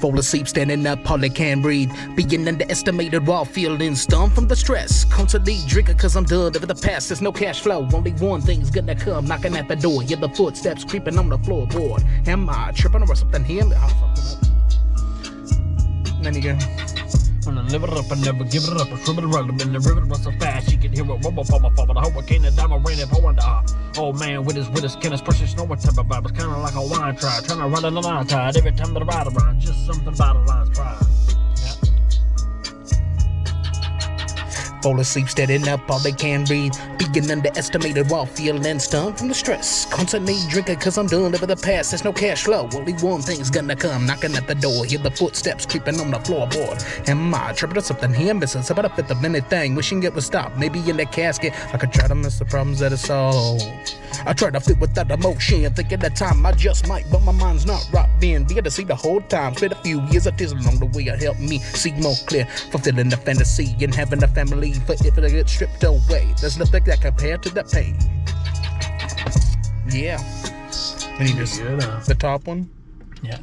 Fall asleep, standing up, hardly can breathe. Being underestimated while feeling stunned from the stress. Constantly drinking cause I'm done over the past. There's no cash flow, only one thing's gonna come knocking at the door. Hear the footsteps creeping on the floorboard. Am I tripping or something here? Oh, something up. Then you go. When I live it up, I never give it up. I swim it around in the river, run so fast you can hear it rumble from afar. But the hurricane and diamond rain and pouring the old man with his Kenneth precious snow type of vibe. It's kind of like a wine try, trying to run in the line tide every time that I ride around. Just something about a line's pride. Fall asleep, standing up, all they can breathe. Being underestimated while feeling stunned from the stress. Constantly drinking cause I'm done over the past. There's no cash flow, only one thing's gonna come knocking at the door. Hear the footsteps creeping on the floorboard. Am I tripping or something here? Missing some of the fifth of anything. Wishing it would stop, maybe in the casket I could try to miss the problems that it's all. I try to fit without emotion, thinking that time I just might, but my mind's not right then. Be able to see the whole time, spent a few years of tears along the way. It helped me see more clear, fulfilling the fantasy and having a family. For if it gets stripped away, there's nothing that compared to the pain. Yeah. And you just the top one. Yeah.